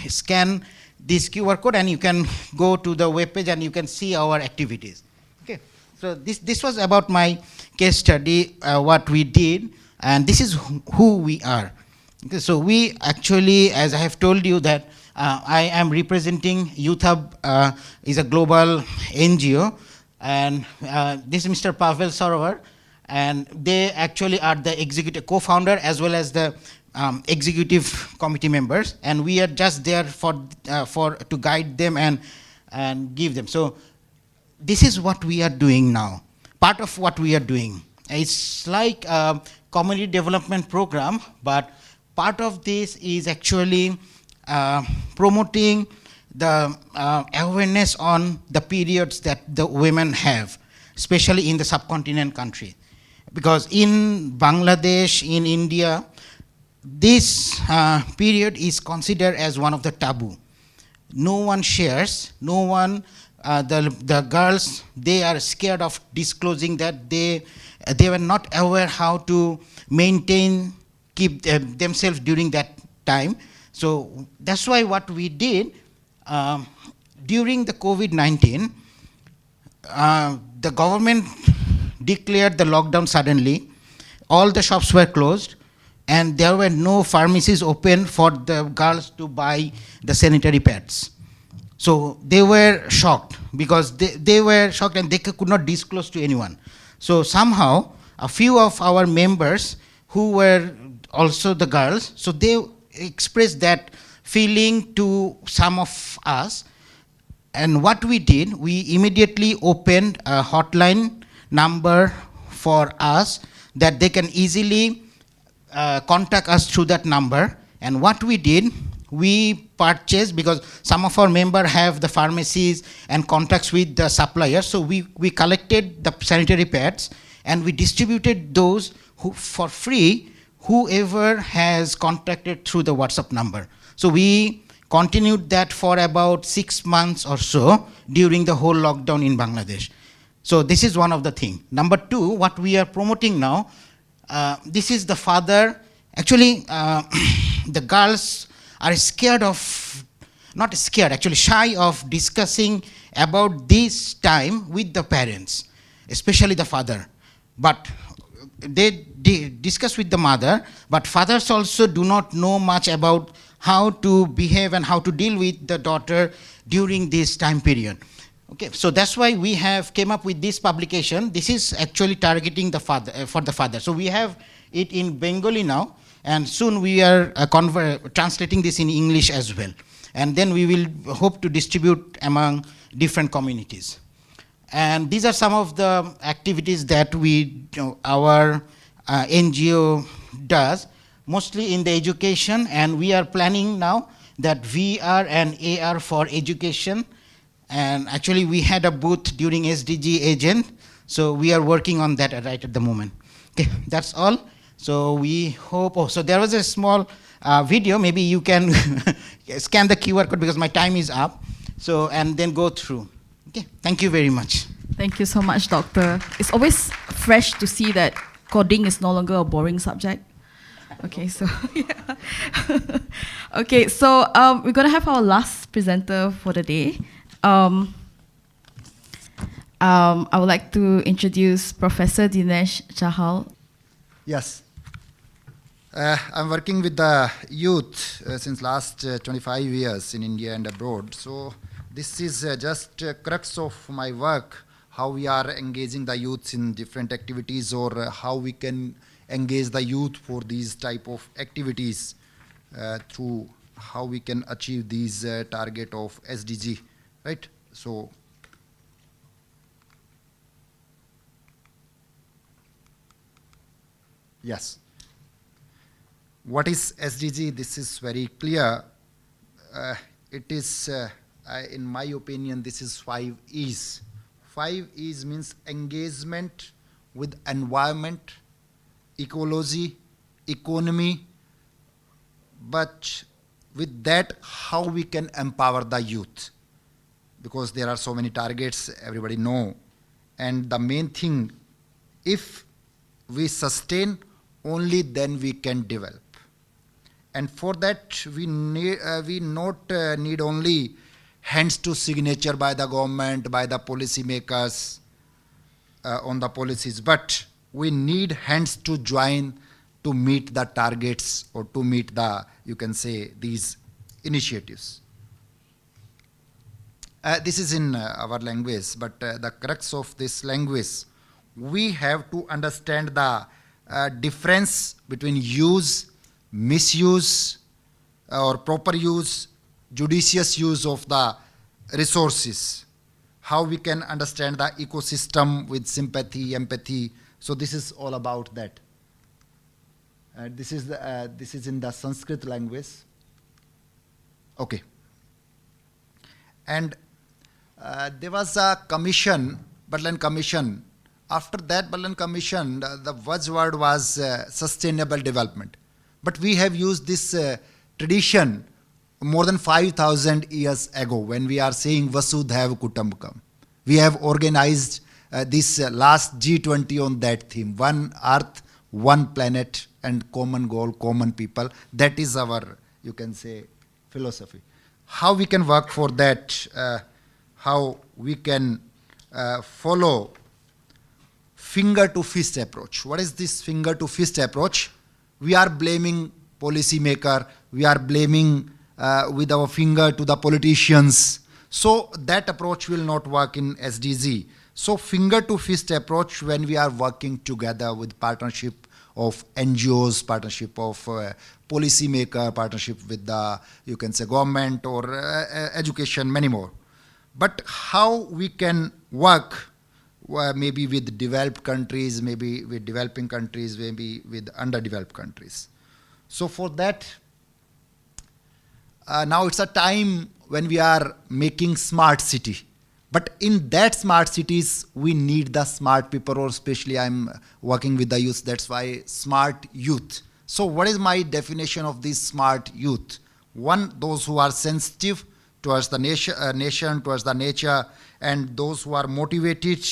scan this QR code and you can go to the web page and you can see our activities. Okay, so this was about my case study, what we did, and this is who we are. Okay, so we actually, as I have told you, that I am representing Youth Hub is a global NGO, and this is Mr. Pavel Sorovar, and they actually are the executive co-founder as well as the executive committee members, and we are just there to guide them and give them. So this is what we are doing now. Part of what we are doing, it's like a community development program, but part of this is actually promoting the awareness on the periods that the women have, especially in the subcontinent country. Because in Bangladesh, in India, this period is considered as one of the taboo. No one shares, no one, the girls, they are scared of disclosing that they were not aware how to keep themselves during that time. So that's why what we did, during the COVID-19, the government declared the lockdown suddenly. All the shops were closed, and there were no pharmacies open for the girls to buy the sanitary pads. So they were shocked, because they were shocked and they could not disclose to anyone. So somehow, a few of our members who were also the girls, so they expressed that feeling to some of us. And what we did, we immediately opened a hotline number for us that they can easily contact us through that number. And what we did, we purchased, because some of our members have the pharmacies and contacts with the suppliers, so we collected the sanitary pads and we distributed those for free, whoever has contacted through the WhatsApp number. So we continued that for about 6 months or so during the whole lockdown in Bangladesh. So this is one of the things. Number two, what we are promoting now, this is the father. Actually, the girls are scared of, not scared, actually shy of discussing about this time with the parents, especially the father. But they discuss with the mother, but fathers also do not know much about how to behave and how to deal with the daughter during this time period. Okay, so that's why we have came up with this publication. This is actually targeting the father, for the father. So we have it in Bengali now, and soon we are translating this in English as well. And then we will hope to distribute among different communities. And these are some of the activities that our NGO does, mostly in the education, and we are planning now that VR and AR for education. And actually we had a booth during SDG Agent, so we are working on that right at the moment. Okay, that's all. So we hope, so there was a small video, maybe you can scan the QR code because my time is up, so, and then go through. Okay, thank you very much. Thank you so much, Doctor. It's always fresh to see that coding is no longer a boring subject. Okay, so yeah. Okay, so we're gonna have our last presenter for the day. I would like to introduce Professor Dinesh Chahal. Yes. I'm working with the youth since last 25 years in India and abroad. So this is just a crux of my work, how we are engaging the youths in different activities, or how we can engage the youth for these type of activities through how we can achieve these target of SDG, right? So yes. What is SDG? This is very clear. It is, in my opinion, this is 5 E's. 5 E's means engagement with environment, ecology, economy, but with that, how we can empower the youth. Because there are so many targets, everybody know. And the main thing, if we sustain, only then we can develop. And for that, we not need only hands to signature by the government, by the policy makers on the policies, but we need hands to join to meet the targets or to meet the, you can say, these initiatives. This is in our language, but the crux of this language, we have to understand the difference between use, misuse, or proper use, judicious use of the resources, how we can understand the ecosystem with sympathy, empathy. So this is all about that. This is in the Sanskrit language. Okay. And there was a commission, Berlin Commission. After that Berlin Commission, the buzzword was sustainable development. But we have used this tradition more than 5,000 years ago when we are saying Vasudhaiva Kutumbakam. We have organized this last G20 on that theme, one earth, one planet, and common goal, common people. That is our, you can say, philosophy. How we can work for that, how we can follow finger to fist approach. What is this finger to fist approach? We are blaming policymaker, we are blaming with our finger to the politicians. So that approach will not work in SDG. So finger to fist approach when we are working together with partnership of NGOs, partnership of policymaker, partnership with the, you can say, government or education, many more. But how we can work maybe with developed countries, maybe with developing countries, maybe with underdeveloped countries. So for that, now it's a time when we are making smart city. But in that smart cities, we need the smart people, or especially I'm working with the youth, that's why smart youth. So what is my definition of this smart youth? One, those who are sensitive towards the nation, towards the nature, and those who are motivated,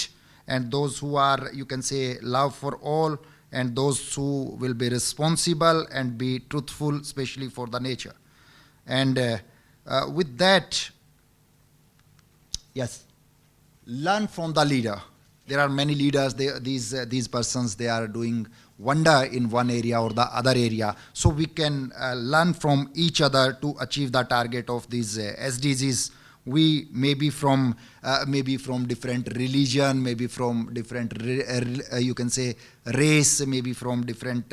and those who are, you can say, love for all, and those who will be responsible and be truthful, especially for the nature. And with that, yes, learn from the leader. There are many leaders, these persons, they are doing wonder in one area or the other area. So we can learn from each other to achieve the target of these SDGs. We may be from different religion, maybe from different you can say race, maybe from different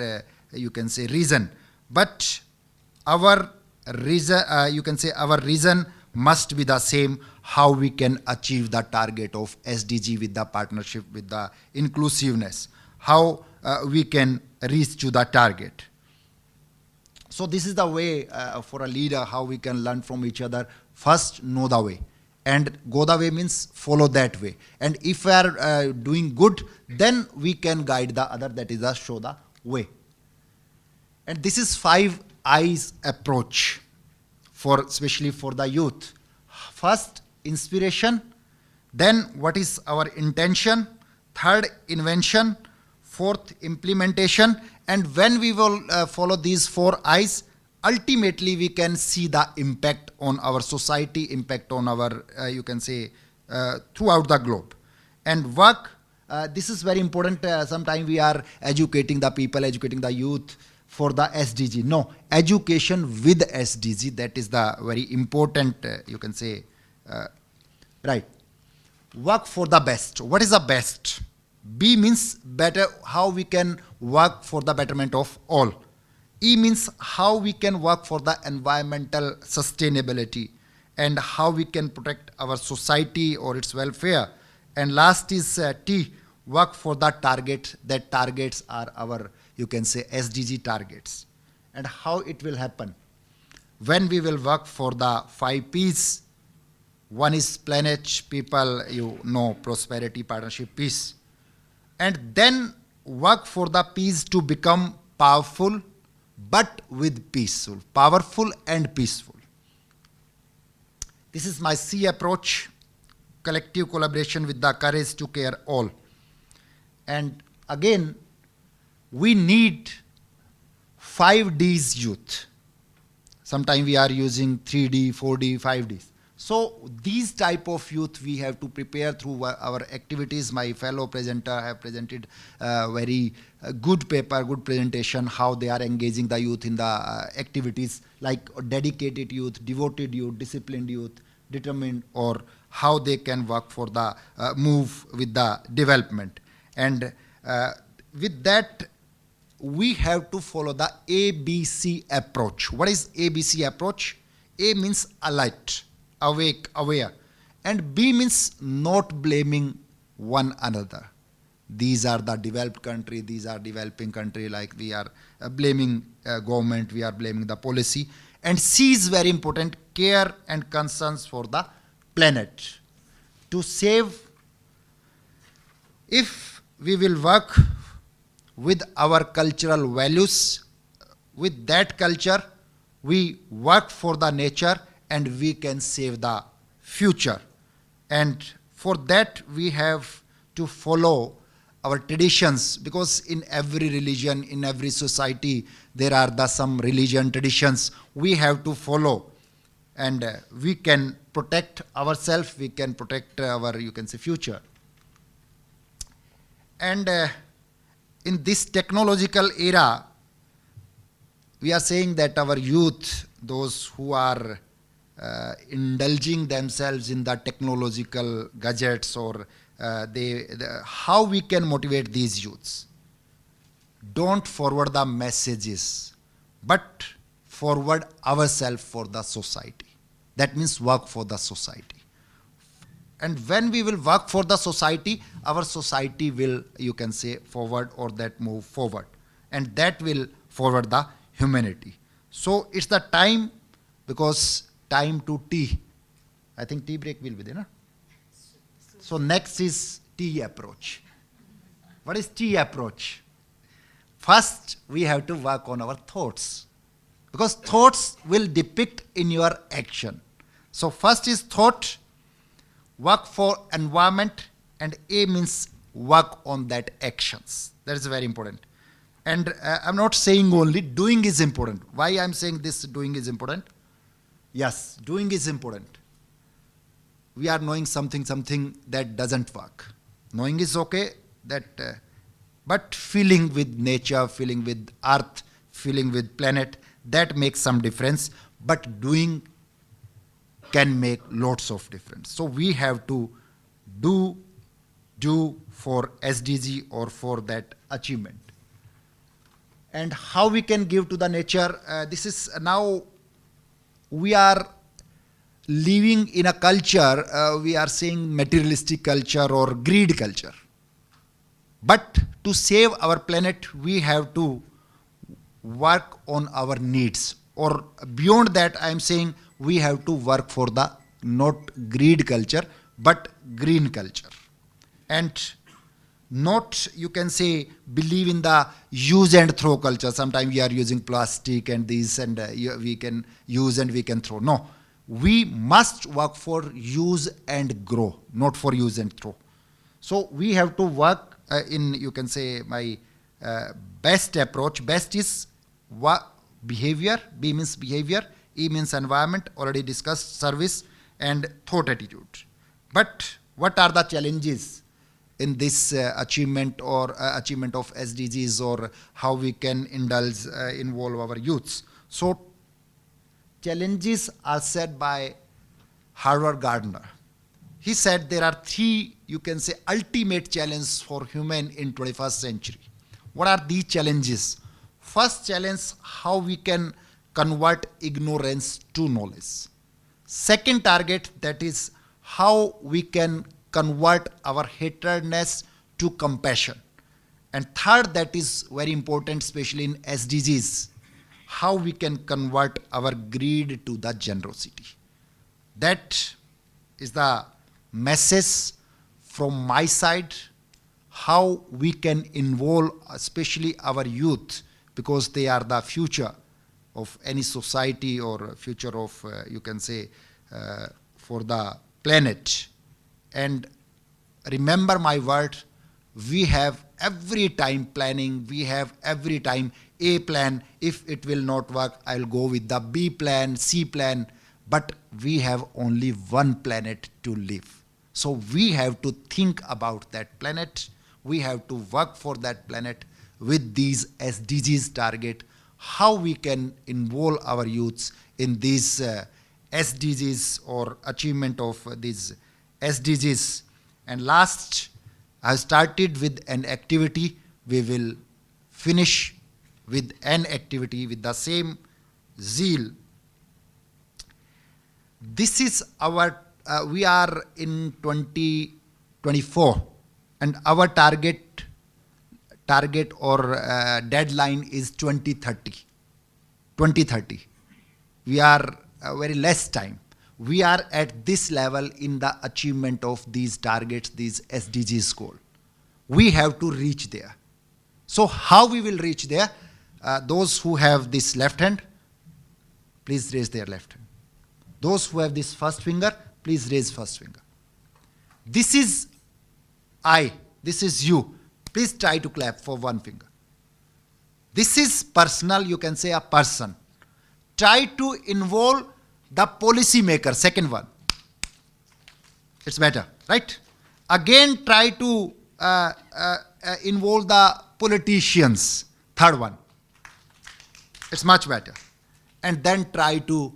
you can say reason. But our reason, you can say our reason must be the same, how we can achieve the target of SDG with the partnership, with the inclusiveness, how we can reach to the target. So this is the way for a leader, how we can learn from each other. First, know the way. And go the way means follow that way. And if we are doing good, then we can guide the other, that is show the way. And this is 5 I's approach, for especially for the youth. First, inspiration. Then, what is our intention? Third, invention. Fourth, implementation. And when we will follow these 4 I's, ultimately we can see the impact on our society, impact on our, you can say, throughout the globe. And work, this is very important. Sometimes we are educating the people, educating the youth for the SDG. No, education with SDG, that is the very important, you can say, right. Work for the best. What is the best? B means better, how we can work for the betterment of all. E means how we can work for the environmental sustainability and how we can protect our society or its welfare. And last is T, work for the target. That targets are our, you can say, SDG targets. And how it will happen? When we will work for the 5 P's. One is planet, people, you know, prosperity, partnership, peace. And then work for the P's to become powerful, but with peaceful, powerful and peaceful. This is my C approach, collective collaboration with the courage to care all. And again, we need 5Ds youth. Sometimes we are using 3D, 4D, 5Ds. So these type of youth we have to prepare through our activities. My fellow presenter have presented very good paper, good presentation, how they are engaging the youth in the activities like dedicated youth, devoted youth, disciplined youth, determined, or how they can work for the move with the development. And with that, we have to follow the ABC approach. What is ABC approach? A means alert, awake, aware. And B means not blaming one another. These are the developed country, these are developing country, like we are blaming government, we are blaming the policy. And C is very important, care and concerns for the planet. To save, if we will work with our cultural values, with that culture, we work for the nature and we can save the future. And for that we have to follow our traditions, because in every religion, in every society, there are some religion traditions we have to follow. And we can protect ourselves, we can protect our, you can say, future. And in this technological era, we are saying that our youth, those who are indulging themselves in the technological gadgets, or how we can motivate these youths? Don't forward the messages, but forward ourselves for the society. That means work for the society. And when we will work for the society, our society will, you can say, forward, or that move forward. And that will forward the humanity. So it's the time, because time to tea. I think tea break will be there, no? So next is tea approach. What is tea approach? First, we have to work on our thoughts, because thoughts will depict in your action. So first is thought, work for environment, and A means work on that actions. That is very important. And I'm not saying only doing is important. Why I'm saying this doing is important? Yes, doing is important. We are knowing something that doesn't work. Knowing is okay, but feeling with nature, feeling with earth, feeling with planet, that makes some difference. But doing can make lots of difference. So we have to do for SDG or for that achievement. And how we can give to the nature, this is now we are living in a culture, we are saying materialistic culture or greed culture. But to save our planet, we have to work on our needs. Or beyond that, I am saying we have to work for the not greed culture, but green culture. And not, you can say, believe in the use and throw culture. Sometimes we are using plastic and this, and we can use and we can throw. No, we must work for use and grow, not for use and throw. So we have to work in, you can say, my best approach. Best is behavior. B means behavior. E means environment, already discussed, service, and thought attitude. But what are the challenges in this achievement or achievement of SDGs, or how we can involve our youths? So challenges are said by Howard Gardner. He said there are three, you can say, ultimate challenges for human in 21st century. What are these challenges? First challenge, how we can convert ignorance to knowledge. Second target, that is how we can convert our hatredness to compassion. And third, that is very important, especially in SDGs, how we can convert our greed to the generosity. That is the message from my side, how we can involve especially our youth, because they are the future of any society or future of, you can say, for the planet. And remember my word, we have every time planning, we have every time A plan. If it will not work, I'll go with the B plan, C plan, but we have only one planet to live. So we have to think about that planet. We have to work for that planet with these SDGs target, how we can involve our youths in these SDGs or achievement of these SDGs. And last, I started with an activity. We will finish with an activity with the same zeal. This is our, we are in 2024, and our target or deadline is 2030. 2030. We are very less time. We are at this level in the achievement of these targets, these SDGs goal. We have to reach there. So how we will reach there? Those who have this left hand, please raise their left hand. Those who have this first finger, please raise first finger. This is I, this is you. Please try to clap for one finger. This is personal, you can say a person. Try to involve the policy maker, second one. It's better, right? Again, try to involve the politicians, third one. It's much better. And then try to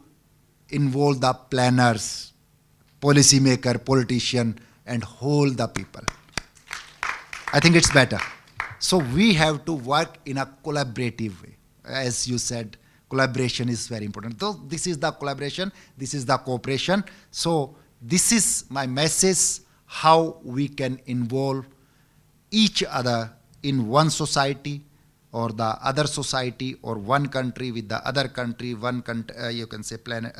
involve the planners, policy maker, politician, and hold the people. I think it's better. So we have to work in a collaborative way. As you said, collaboration is very important. So this is the collaboration, this is the cooperation. So this is my message, how we can involve each other in one society or the other society, or one country with the other country, one you can say planet,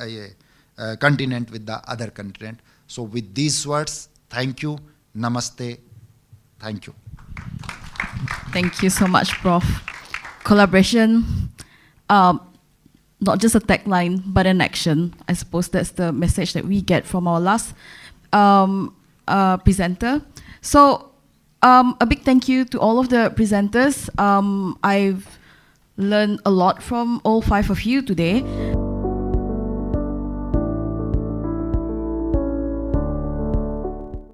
continent with the other continent. So with these words, thank you, namaste, thank you. Thank you so much, Prof. Collaboration, not just a tagline, but an action. I suppose that's the message that we get from our last presenter. So a big thank you to all of the presenters. I've learned a lot from all 5 of you today.